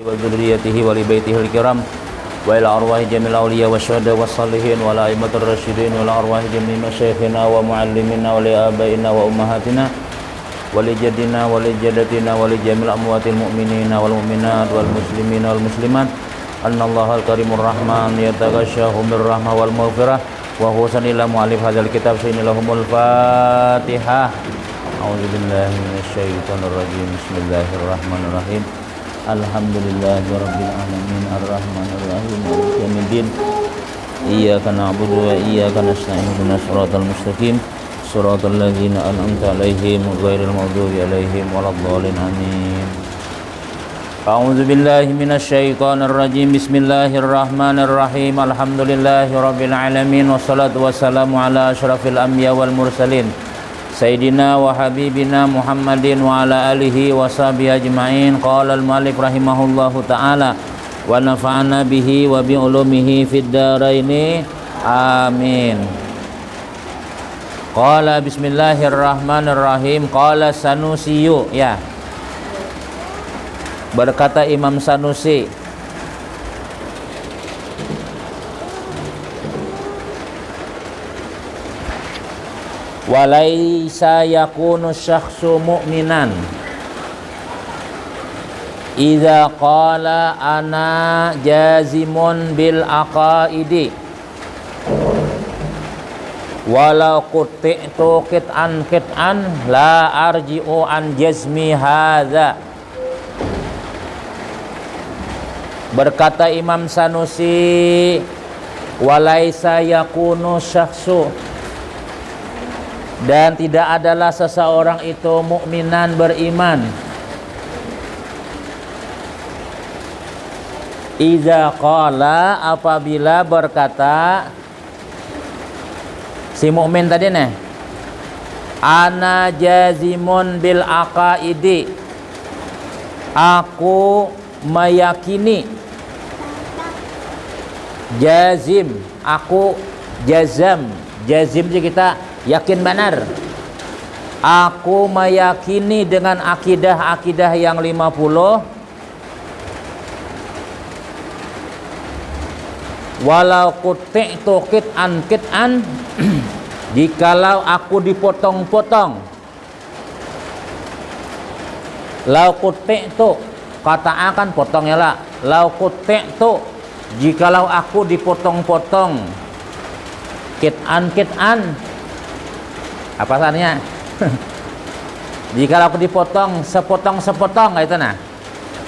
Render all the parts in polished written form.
وذريته ولبيته الكرام وإلى أرواح جميع الأولياء والشهداء والصالحين والأئمة الراشدين وإلى أرواح جميع مشايخنا ومعلمينا ولآبائنا وأمهاتنا ولجدنا ولجدتنا ولجميع الأموات المؤمنين والمؤمنات والمسلمين والمسلمات أن الله الكريم الرحمن يتغشاهم بالرحمة والمغفرة وهو سنيل مؤلف هذا الكتاب سنيل لهم الفاتحة. أعوذ بالله من الشيطان الرجيم. بسم الله الرحمن الرحيم. Alhamdulillah rabbil alamin arrahmanir rahim maliki yaumiddin iyyaka na'budu wa iyyaka nasta'in ihdinas siratal mustaqim siratal ladzina an'amta 'alaihim ghairil maghdubi 'alaihim waladdallin amin. A'udzu billahi minasy syaithanir rajim. Bismillahirrahmanirrahim. Alhamdulillahi rabbil alamin wassalatu wassalamu ala asyrafil anbiya wal mursalin Sayyidina wa habibina Muhammadin wa ala alihi wa sahbihi ajma'in. Qala al-mu'allif rahimahullahu ta'ala wa nafa'ana bihi wa bi ulumihi fid dharaini amin. Qala bismillahirrahmanirrahim. Qala Sanusiyu, ya, berkata Imam Sanusi, walaisa yakunu syakhsu mu'minan idza qala ana jazimun bil aqaidi walau qutti'tu qit'an la arji'u an jazmi hadza. Berkata Imam Sanusi, walaisa yakunu syakhsu, dan tidak adalah seseorang itu mukminan beriman idza qala, apabila berkata si mukmin tadi nih, ana jazimun bil aqaidi, aku meyakini, jazim, aku jazam sih kita yakin benar, aku meyakini dengan akidah yang 50, walau qutti'tu qit'an jikalau aku dipotong-potong, lau qutti'tu, kata akan potongnya lah, lau qutti'tu, jikalau aku dipotong-potong, qit'an apa artinya? Jika aku dipotong sepotong gitu nah.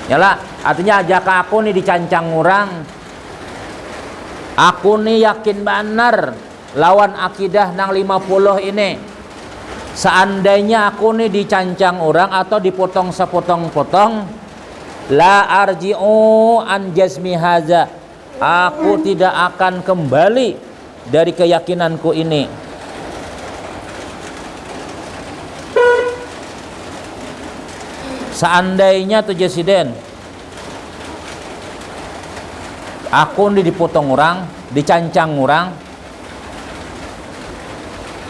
Yalah, artinya jika aku nih dicancang orang, aku nih yakin benar lawan akidah nang 50 ini. Seandainya aku nih dicancang orang atau dipotong sepotong-potong, la arji'u an jazmi haza, aku tidak akan kembali dari keyakinanku ini. Seandainya tuh Jesiden, aku ini dipotong orang, dicancang orang,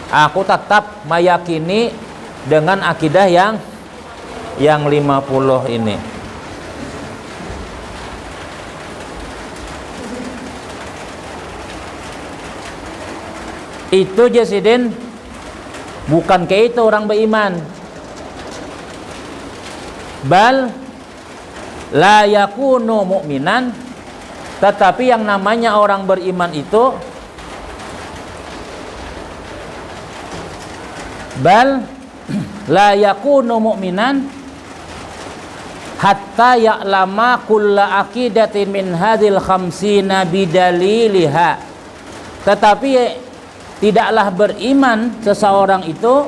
aku tetap meyakini dengan akidah yang 50 ini. Itu Jesiden, bukan kayak itu orang beriman. Bal la yakunu mu'minan, tetapi yang namanya orang beriman itu bal la yakunu mu'minan hatta ya'lama kulla aqidatin min hadhil khamsina bidaliliha, tetapi tidaklah beriman seseorang itu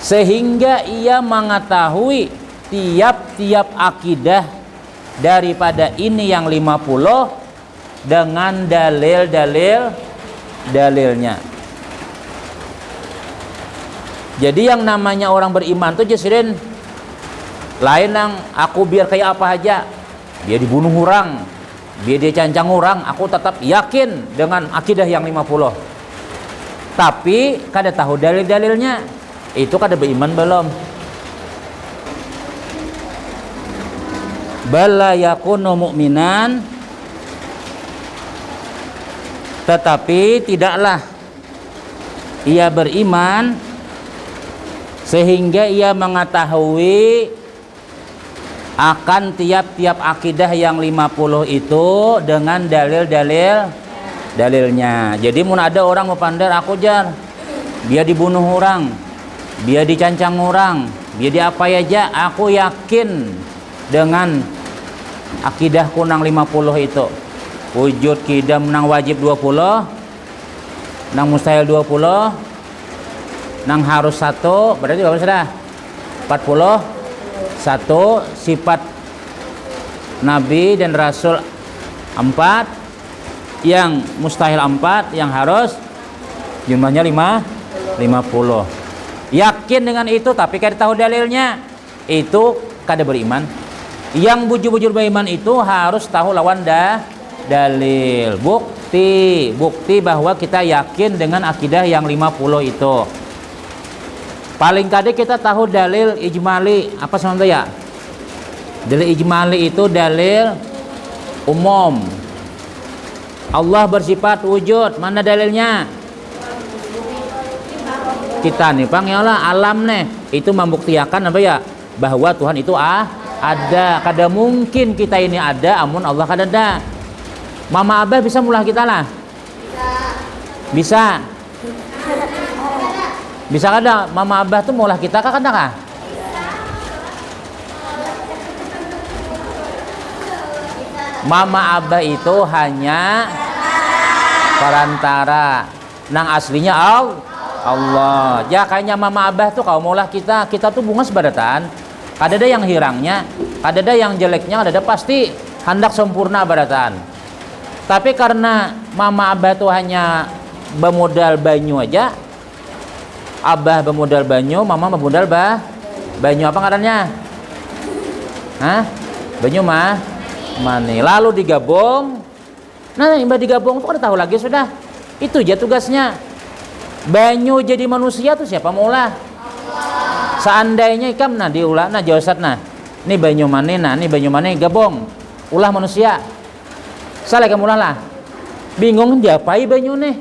sehingga ia mengetahui tiap-tiap akidah daripada ini yang 50 dengan dalilnya. Jadi yang namanya orang beriman tuh Jesrin lain yang aku biar kayak apa aja, biar dibunuh orang, biar dia cancang orang, aku tetap yakin dengan akidah yang 50. Tapi kada tahu dalil-dalilnya, itu kada beriman belum. bala yakunu mu'minan, tetapi tidaklah ia beriman sehingga ia mengetahui akan tiap-tiap akidah yang 50 itu dengan dalilnya. Jadi mun ada orang mau pandar aku jar, dia dibunuh orang, dia dicancang orang, dia diapai aja, aku yakin dengan akidah kunang 50 itu. Wujud kidam nang wajib 20, nang mustahil 20, nang harus 1, berarti berapa sudah? 41, sifat Nabi dan Rasul 4, yang mustahil 4, yang harus jumlahnya 50. Yakin dengan itu tapi kada tahu dalilnya, itu kada beriman. Yang bujur-bujur beriman itu harus tahu lawan dalil, bukti bahwa kita yakin dengan akidah yang 50 itu. Paling kada kita tahu dalil ijmali apa sebenarnya ya? Dalil ijmali itu dalil umum. Allah bersifat wujud, mana dalilnya? Kita nih Bang ya Allah, alam nih itu membuktikan apa ya? Bahwa Tuhan itu ada. Kada mungkin kita ini ada amun Allah kada ada. Mama Abah bisa mulah kita lah? Bisa. Bisa kada Mama Abah tuh mulah kita kah kada kah? Mama Abah itu hanya perantara, nang aslinya Allah. Ya kayaknya Mama Abah tuh kalau mulah kita tuh bunga sebaratan. Kada ada yang hirangnya, kada ada yang jeleknya, kada ada, pasti hendak sempurna baratan. Tapi karena Mama Abah tuh hanya bermodal banyu aja, Abah bermodal banyu, Mama bermodal banyu apa ngarannya? Hah? Banyu mani. Lalu digabung. Nah, imbah digabung tuh kada tahu lagi sudah. Itu aja tugasnya. Banyu jadi manusia tuh siapa maulah? Seandainya ikam nah diulah nah jawasat nah. Ini banyu mani nah, ini banyu mani gabung. Ulah manusia. Salah kamu ulah lah. Bingung diapai banyu nih?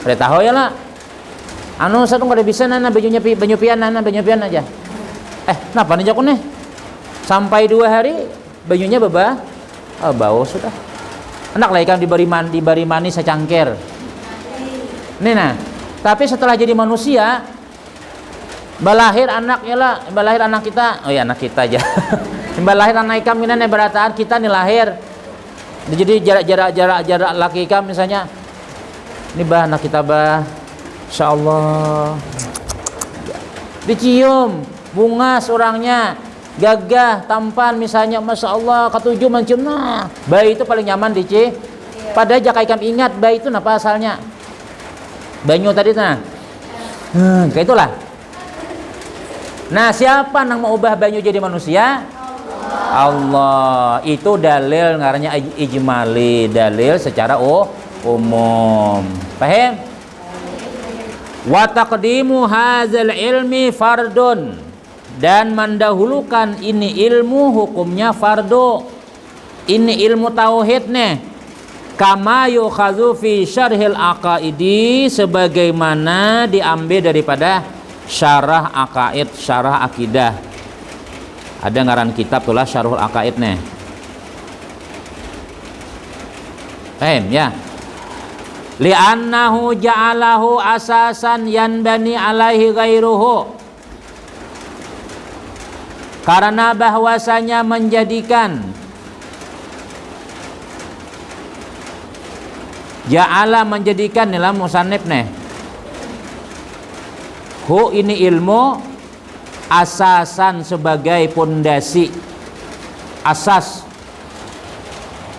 Kada tahu ya lah. Anu satu kada bisa nana banyu pian aja. Kenapa nih jakun nih? Sampai 2 hari banyunya bau sudah. Anak lah ikan diberi mani secangkir. Nih nah, tapi setelah jadi manusia, balahir anaknya lah, balahir anak kita, oh ya anak kita aja. Balahir anak ikam ini berataan kita nih lahir. Jadi jarak laki ikam misalnya, ini anak kita insyaallah dicium, bungas orangnya, gagah, tampan misalnya, masya Allah, ketujuh mencium, nah bayi itu paling nyaman dicium. Padahal jaka ikam ingat bayi itu apa asalnya? Banyu tadi nah, kayak itulah. Nah siapa yang mau ubah banyu jadi manusia? Allah. Itu dalil ngarannya ijmali, dalil secara umum. Paham? Wa taqdimu hadzal ilmi fardun, dan mendahulukan ini ilmu hukumnya fardu. Ini ilmu tauhid nih. Kama yukhadhu fi syarhil aqaidi, sebagaimana diambil daripada syarah aqaid, syarah akidah. Ada ngaran kitab tulah syarhul aqaid nih. Ya. Li'annahu ja'alahu asasan yanbani alaihi ghairuhu, karena bahwasanya menjadikan ja'ala menjadikan dalam musannif nih hu ini ilmu asasan sebagai pondasi, asas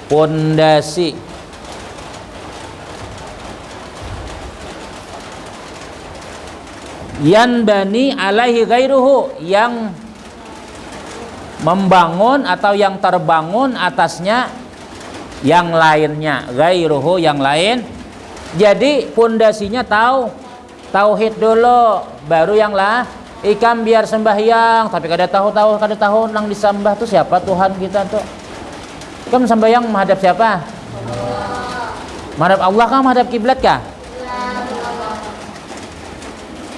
pondasi yanbani alaihi ghairuhu, yang membangun atau yang terbangun atasnya yang lainnya, ghairuhu yang lain. Jadi pondasinya tauhid dulu, baru yang Ikam biar sembahyang, tapi kada tahu nang disembah tuh siapa Tuhan kita tuh. Ikam sembahyang menghadap siapa? Menghadap Allah kah, menghadap kiblat kah?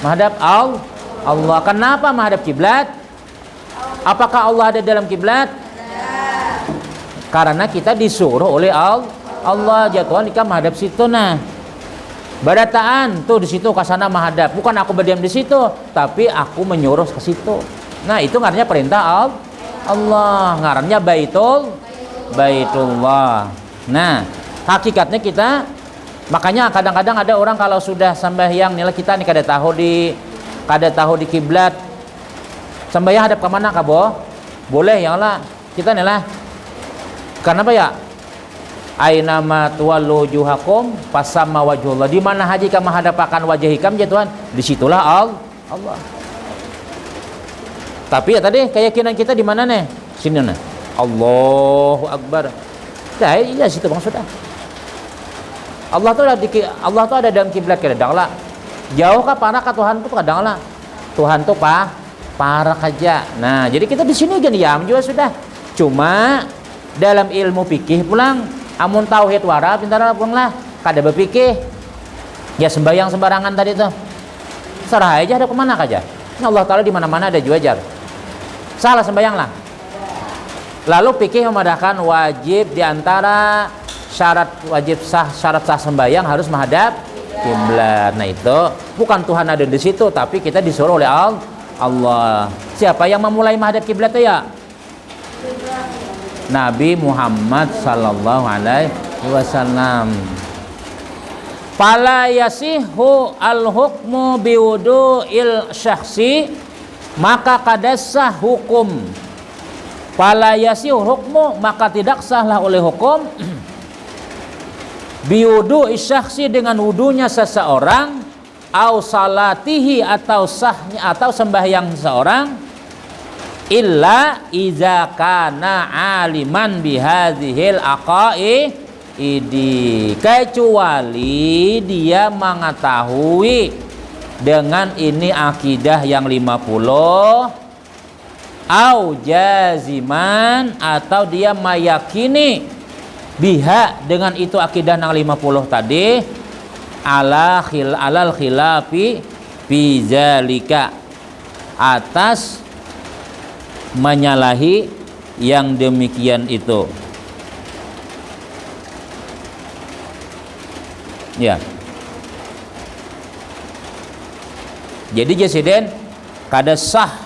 Menghadap Allah. Kenapa menghadap kiblat? Apakah Allah ada dalam kiblat? Karena kita disuruh oleh Allah jatuhan ikam menghadap situ. Nah, badataan tuh di situ ke sana menghadap. Bukan aku berdiam di situ, tapi aku menyuruh ke situ. Nah, itu ngarannya perintah Allah. Ngarannya Baitullah. Nah, hakikatnya kita, makanya kadang-kadang ada orang kalau sudah sembahyang nilai kita nih kada tahu di kiblat. Sembahyang hadap ke mana kabo? Boleh ya Allah. Kita nih lah. Karena apa ya? Aina ma tuwallu wujuhakum fasamma wajhullah. Di mana haji kamu hadapakan wajah ikam ya Tuhan, disitulah Allah. Tapi ya tadi keyakinan kita di mana nih? Sini nih. Allahu Akbar. Dah, iya situ bang sudah. Allah tuh ada dalam kiblat kadang lah. Jauh kah parah kah Tuhan tuh kadang lah. Tuhan tuh parah aja. Nah, jadi kita di sini kan diam juga sudah. Cuma dalam ilmu fikih pulang amun tauhid wara pintar pun lah kada berpikir ya sembahyang sembarangan tadi tuh serah aja ada kemana aja. Allah Ta'ala di mana-mana ada juajar salah sembahyang lah. Lalu fikih memadahkan wajib diantara syarat sah sembahyang harus menghadap kiblat. Nah itu bukan Tuhan ada di situ, tapi kita disuruh oleh Allah. Siapa yang memulai menghadap kiblat ya? Nabi Muhammad sallallahu alaihi wasallam. Fala yasihu al-hukmu biwudu'il syakhsi, maka kada sah hukum. Fala yasihu hukmu, maka tidak sahlah oleh hukum biwudu'il syakhsi, dengan wudunya seseorang, au salatihi, atau sahnya atau sembahyang seseorang, illa iza kana aliman bihadzihil aqaidi, kecuali dia mengetahui dengan ini akidah yang 50, au jaziman, atau dia meyakini biha, dengan itu akidah yang 50 tadi, alal khilafi fi zalika, atas menyalahi yang demikian itu. Ya. Jadi jasiden kada sah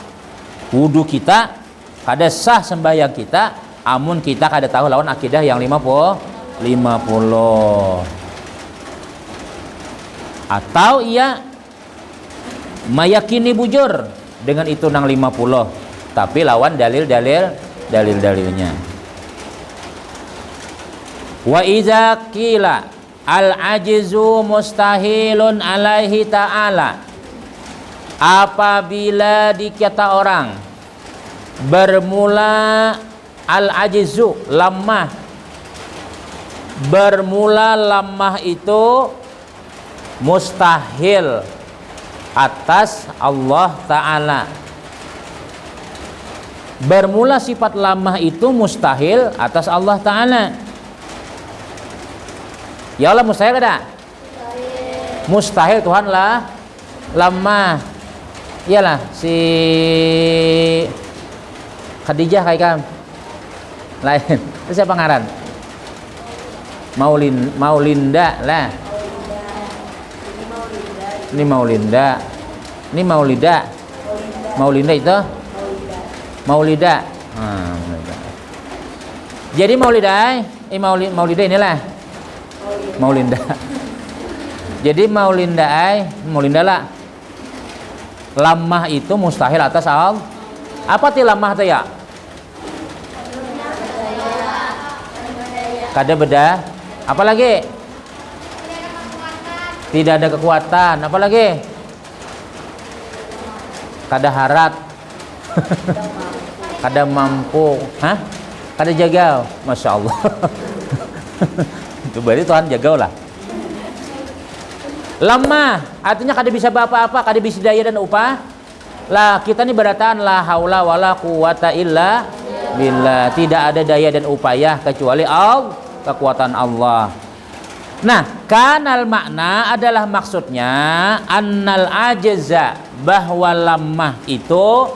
wudu kita, kada sah sembahyang kita, amun kita kada tahu lawan akidah yang 50. Atau ia meyakini bujur dengan itu nang 50, tapi lawan dalilnya. Wa iza qila al-ajizu mustahilun alaihi ta'ala, apabila dikata orang bermula al-ajizu lemah, bermula lemah itu mustahil atas Allah Ta'ala. Bermula sifat lamah itu mustahil atas Allah Ta'ala. Ya Allah mustahil ada? Mustahil Tuhan lah lamah. Iyalah si Khadijah kayak kan lain. Itu siapa ngaran? Maulinda lah. Ini Maulinda. Ini Maulinda itu Maulida. Jadi Maulida inilah Maulinda. Jadi Maulinda lah. Lamah itu mustahil atas Allah. Apa ti lamah teh ya? Kada beda. Apa lagi? Tidak ada kekuatan. Apa lagi? Kada harat. Kada mampu, kada jaga, masya Allah. Itu berarti Tuhan jaga lah. Lemah, artinya kada bisa apa-apa, kada bisa daya dan upah. Lah kita ini berataan la haula wala quwata illa billah. Tidak ada daya dan upaya kecuali kekuatan Allah. Nah, kanal makna adalah maksudnya annal ajza, bahwa lamah itu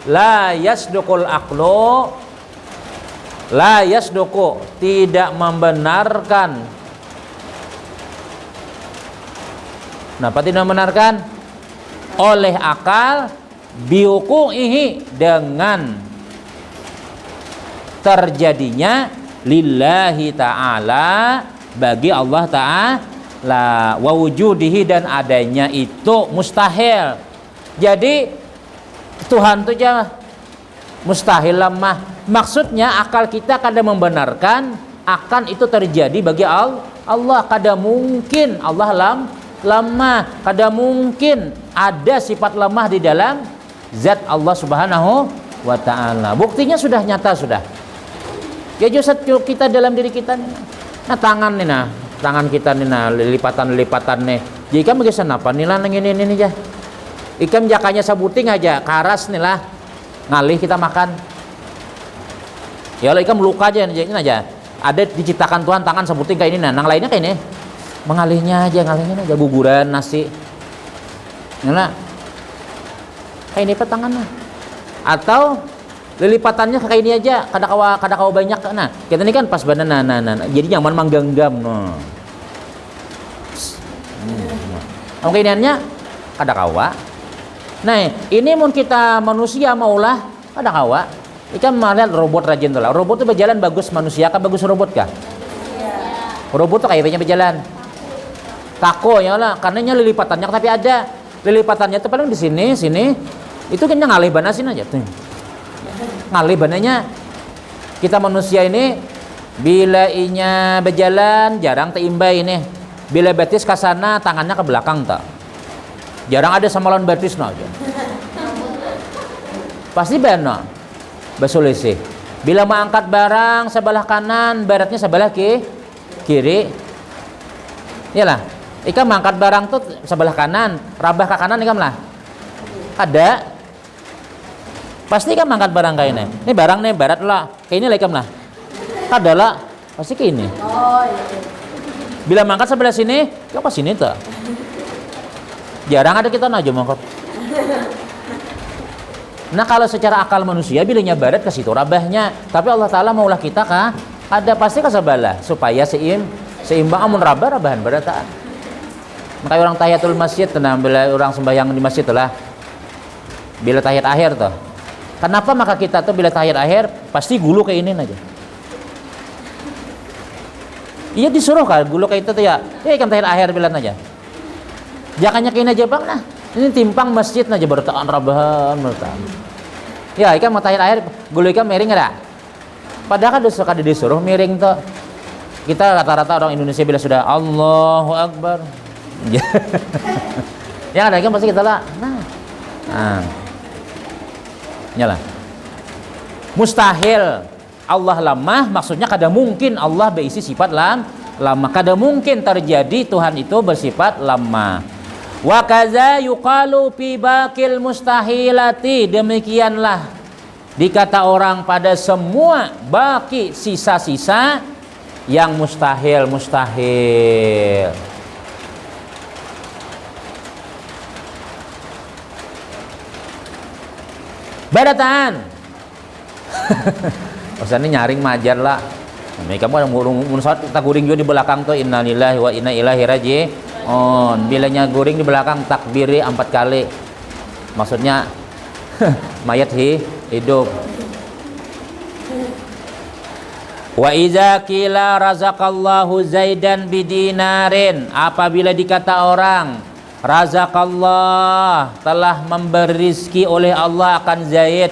la yasduqul aqlu, la yasduqu, tidak membenarkan. Kenapa tidak membenarkan? Oleh akal biuku'ihi, dengan terjadinya lillahi ta'ala, bagi Allah ta'ala, wa wujudihi, dan adanya itu mustahil. Jadi Tuhan itu aja mustahil lemah. Maksudnya akal kita kadang membenarkan akan itu terjadi bagi Allah. Kadang mungkin Allah lemah, kadang mungkin ada sifat lemah di dalam zat Allah Subhanahu wa ta'ala. Buktinya sudah nyata sudah. Ya jasad kita dalam diri kita nih. Nah tangan nih, nah tangan kita nih, nah lipatan nih. Jika begitu apa nih lah ini aja. Ikan jakanya sabuting aja, karas nih lah, ngalih kita makan. Ya Allah, ikan meluka aja, ini aja. Ada diciptakan Tuhan tangan sabuting kayak ini, nah, nang lainnya kayak ini, mengalihnya aja, guguran nasi. Nah, kayak ini tangannya. Atau lilipatannya kayak ini aja, kada kawa banyak. Nah kita ini kan pas badan, nah jadi nyaman mangganggam, no. Keinginannya kada kawa. Nah ini mun kita manusia maulah kada kawa. Ikan melihat robot rajin tuh lah. Robot tuh berjalan bagus, manusia kan bagus robot kah? Robot tuh kayaknya berjalan tako ya lah, karenanya lilipatannya tapi ada lilipatannya tuh paling di sini itu kan ngalih banasin aja tuh. Ngalih bananya kita manusia ini bila inya berjalan jarang teimbai ini, bila betis ke sana tangannya ke belakang tak, jarang ada sama lawan betis no aja. Pasti benar basulisi bila mau angkat barang sebelah kanan, baratnya sebelah kiri, iyalah ikan mengangkat barang tuh sebelah kanan, rabah ke kanan ikan lah ada. Pasti kan mangkat barang kayak ini barang nih barat lah, kayak ini lekam lah, adalah pasti kayak ini. Bila mangkat sebelah sini, kau pas sini tuh. Jarang ada kita aja mangkat. Nah kalau secara akal manusia bilangnya barat ke situ rabahnya, tapi Allah Taala maulah kita kah? Ada pasti ke sebelah supaya seimbang amun rabahan barataan. Makanya orang tahiyatul masjid tenang, bila orang sembahyang di masjid lah, bila tahiyat akhir tuh. Kenapa maka kita tuh bila tahiyat akhir pasti gulu kayak ini aja. Iya disuruh kan gulu kayak itu tuh ya. Ya ikan tahiyat akhir bilang aja. Jangannya kayak ini aja bang, nah ini timpang masjid aja bertaan rabahan bertaan. Ya ikan mau tahiyat akhir gulu ikan miring ada. Padahal kan suka disuruh miring tuh. Kita rata-rata orang Indonesia bila sudah Allahu Akbar. Yang ada ikan pasti kita lah. Nah. Nyala. Mustahil Allah lemah, maksudnya kada mungkin Allah berisi sifat lemah, kada mungkin terjadi Tuhan itu bersifat lemah. Wa kaza yuqalu fi baqil mustahilati, demikianlah dikata orang pada semua baki sisa-sisa yang mustahil. Barataan. Maksudnya nyaring majar lah. Mereka mau munsat tak guring juga di belakang tuh innalillahi wa inna ilaihi raji'un. Bilanya guring di belakang takbiri 4 kali. Maksudnya mayat hidup. Wa iza qila razaqallahu Zaidan bidinarin, apabila dikata orang razaqallah telah memberi rezeki oleh Allah akan Zaid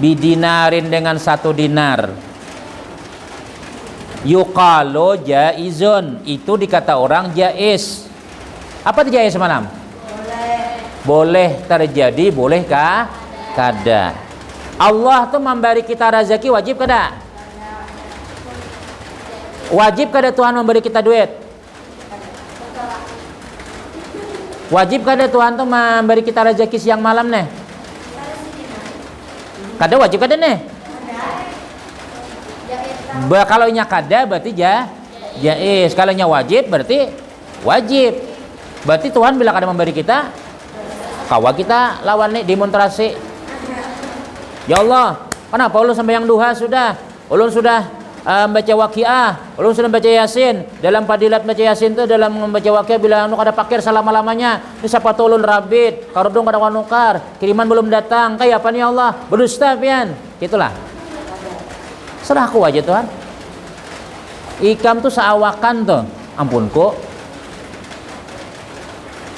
bidinarin dengan 1 dinar, yuqalu jaizun, itu dikata orang jaiz. Apa itu jaiz malam? Boleh terjadi, bolehkah? Kada. Allah tuh memberi kita rezeki wajib kada? Wajib kada Tuhan memberi kita duit? Wajib kada Tuhan tuh memberi kita rezeki siang malam nih? Kada wajib kada nih. Kalau nya kada berarti jaiz. Kalau nya wajib berarti wajib. Berarti Tuhan bila kada memberi kita, kawa kita lawan nih demonstrasi. Ya Allah, kenapa ulun sampai yang duha sudah? Ulun sudah baca waqiah, ulun sudah baca yasin. Dalam fadilat baca yasin itu dalam membaca waqiah bila anu kada pakir selama-lamanya. Ini siapa ulun rabit, karudung kada wanukar, kiriman belum datang. Kayak apa nih Allah? Berdusta pian. Gitulah. Serahku aja Tuhan. Ikam tuh seawakan tuh. Ampunku.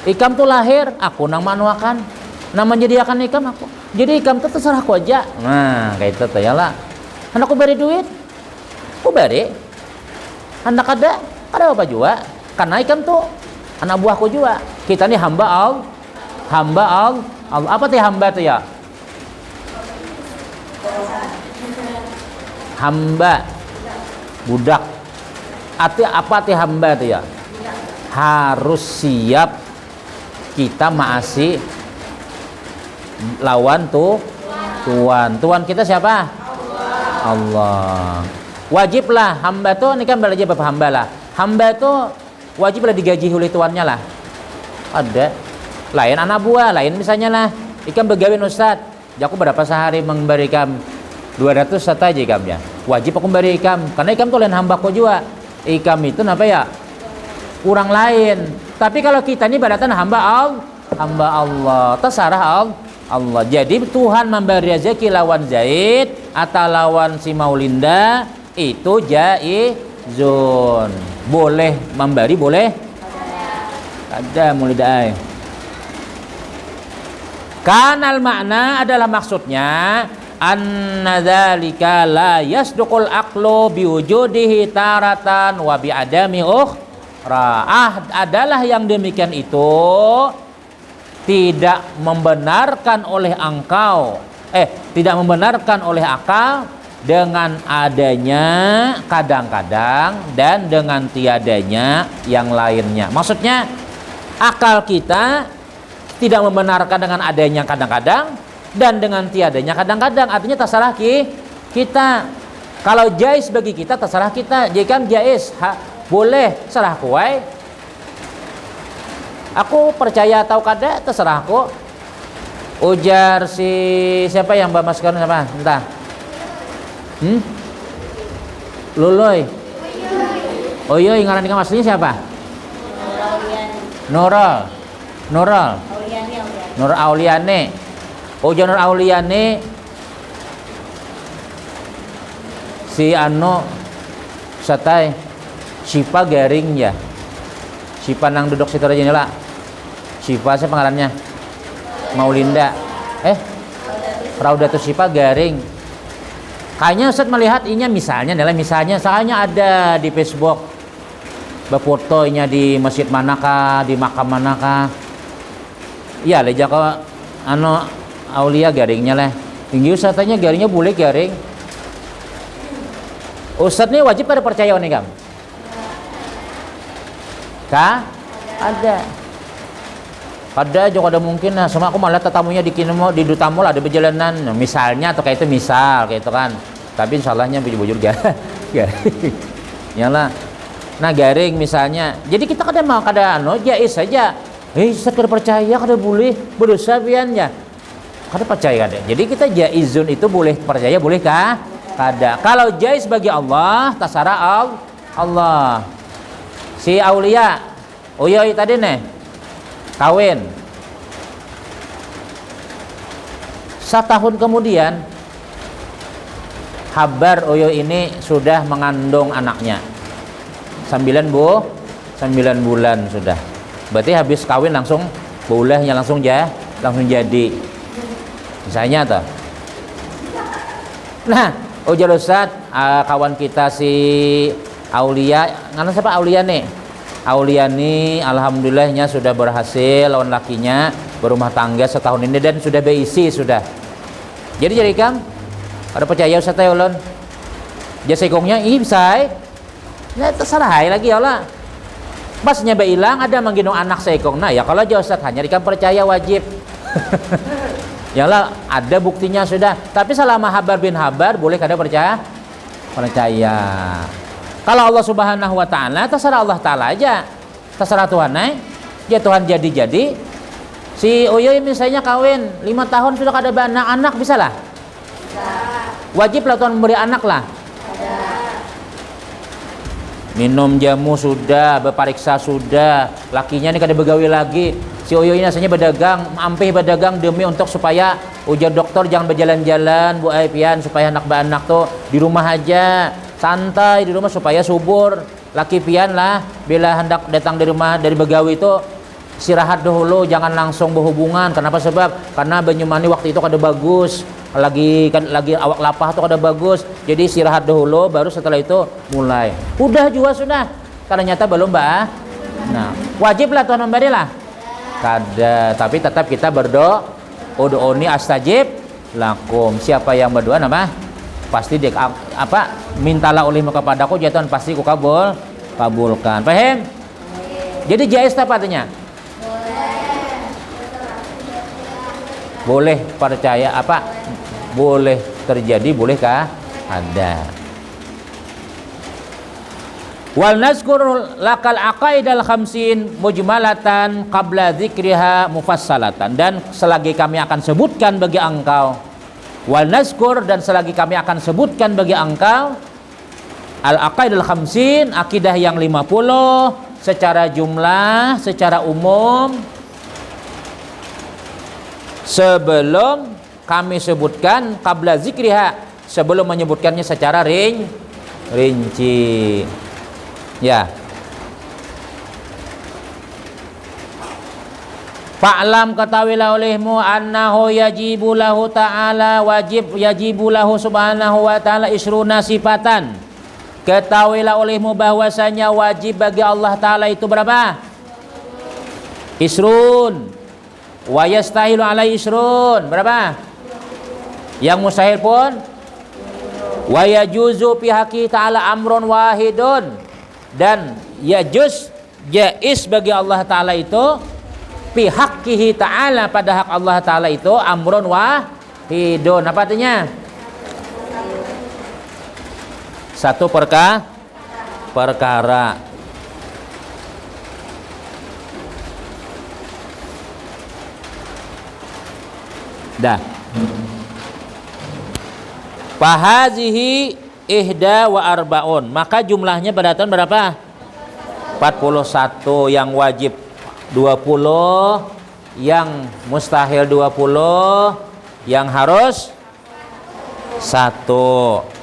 Ikam tuh lahir, aku nang manuakan. Nang menyediakan ikam aku. Jadi ikam tuh terserahku aja. Nah, kayak itu tuh ya lah. Anakku beri duit. Ku beri. Anak ada apa juga? Karena ikam tuh anak buahku juga. Kita nih hamba Allah. Hamba Allah. Apa tuh hamba tuh ya? Hamba budak. Apa tuh hamba tuh ya? Harus siap kita maasi lawan tuh Tuhan kita siapa? Allah. Wajiblah hamba tuh, ini kan belajar bapak hamba lah. Hamba tuh wajiblah digaji oleh tuannya lah. Ada lain anak buah, lain misalnya lah ikam begawe ustad, aku berapa sehari memberikan 200 saja ikamnya. Wajib aku memberi ikam, karena ikam tuh lain hamba kok juga. Ikam itu apa ya? Kurang lain. Tapi kalau kita ini berarti hamba Allah, terserah Allah. Jadi Tuhan memberi rezeki lawan Zaid atau lawan si Maulinda itu jaizun. Boleh memberi, boleh ada mulidai. Kanal makna adalah maksudnya anna dzalika la yasduqul aqlu biwujudihi taratan wa bi adami adalah yang demikian itu tidak membenarkan oleh tidak membenarkan oleh akal dengan adanya kadang-kadang dan dengan tiadanya yang lainnya. Maksudnya akal kita tidak membenarkan dengan adanya kadang-kadang dan dengan tiadanya kadang-kadang. Artinya terserah kita. Kalau jais bagi kita terserah kita. Jika jais boleh serah kuai. Aku percaya atau kada terserah aku. Ujar si siapa yang bamaskan siapa? Entah. Luloy. Oh iya, ngaran ikam aslinya siapa? Nurul. Nur Auliane. Ujar Nur Auliane. Si Ano satai Sipa garing ya. Sipa nang duduk situ aja nyala. Sipa siapa pengarannya? Maulinda. Raudatus Sipa garing. Kayaknya Ustaz melihat inya misalnya soalnya ada di Facebook berfotonya di masjid manakah, di makam manakah. Iya, leja ke Aulia garingnya lah. Tinggi Ustaznya garingnya boleh garing. Ustaz nih wajib pada percaya nih kam. Ada juga ada mungkin nah sama aku malah tetamunya di kinemo di dutamu lah ada perjalanan nah, misalnya atau kayak itu misal kayak itu kan tapi insyallahnya bujur-bujur garing nyala nah garing misalnya jadi kita kada mau kada jais saja Ustaz kada percaya kada boleh berdosa pian ya kada percaya kada jadi kita jaizun itu boleh percaya boleh kah kada kalau jais bagi Allah tasara Allah si Aulia Uyoi tadi nih kawin 1 tahun kemudian kabar Uyo ini sudah mengandung anaknya 9 bulan sudah berarti habis kawin langsung bolehnya langsung jadi misalnya tuh nah ujar Ustaz kawan kita si Aulia ngana siapa Aulia nih Auliani alhamdulillahnya sudah berhasil lawan lakinya berumah tangga setahun ini dan sudah berisi sudah. Jadi kam ada percaya Ustaz ya ulun. Jasa ikongnya bisa. Ya terserah lagi ya Allah. Pasnya hilang ada menggendong anak seikong. Nah ya kalau jauh Ustaz hanya dikam percaya wajib. Yalah, ada buktinya sudah. Tapi selama habar bin habar boleh kada percaya? Percaya. Kalau Allah Subhanahu wa taala, terserah Allah taala aja. Terserah Tuhan ya Tuhan jadi. Si Uyuy misalnya kawin 5 tahun sudah kada anak bisa lah? Wajib lah Tuhan memberi anak lah. Minum jamu sudah, berpariksa sudah, lakinya ini kada begawi lagi. Si Uyuy ini asalnya berdagang, ampih berdagang demi untuk supaya ujar dokter jangan berjalan-jalan Bu Aipian, supaya anak tuh di rumah aja, santai di rumah supaya subur. Laki pian lah bila hendak datang dari rumah dari begawi itu istirahat dahulu, jangan langsung berhubungan. Kenapa? Sebab karena Banyumani waktu itu kada bagus, lagi awak lapah tuh kada bagus. Jadi istirahat dahulu, baru setelah itu mulai. Udah juga sudah. Karena nyata belum Mbak. Nah, wajib lah Tuhan memberi lah. Kada, tapi tetap kita berdoa. Ud'uni astajib lakum. Siapa yang berdoa nama? Pasti dia mintalah olehmu kepadaku, ya Tuhan pasti ku kabulkan. Paham? Jadi jais apa artinya? Boleh percaya boleh terjadi, bolehkah? Ada. Wal nazkur lakal aqaidal khamsin mujmalatan qabla dzikriha mufassalatan. Dan selagi kami akan sebutkan bagi engkau, wal nazkur, dan selagi kami akan sebutkan bagi engkau al aqaidal khamsin, akidah yang 50 secara jumlah, secara umum, sebelum kami sebutkan qabla zikriha, sebelum menyebutkannya secara rinci. Ya. Fa'lam, ketahuilah olehmu, annahu yajibu lahu ta'ala, wajib yajibu lahu subhanahu wa ta'ala isruna sifatan. Ketahuilah olehmu bahwasanya wajib bagi Allah Ta'ala itu berapa? Isrun. Wa yastahilu alai isrun. Berapa? Yang mustahil pun wa yajuzu fi haqqi ta'ala amrun wahidun. Dan jais bagi Allah Ta'ala itu fi haqqihi ta'ala, pada hak Allah Ta'ala itu amrun wahidun. Apa artinya? Satu perkara. Dah. Fahazihi ihda wa arbaun. Maka jumlahnya pada tahun berapa? 41. Yang wajib 20, yang mustahil 20, yang harus 1.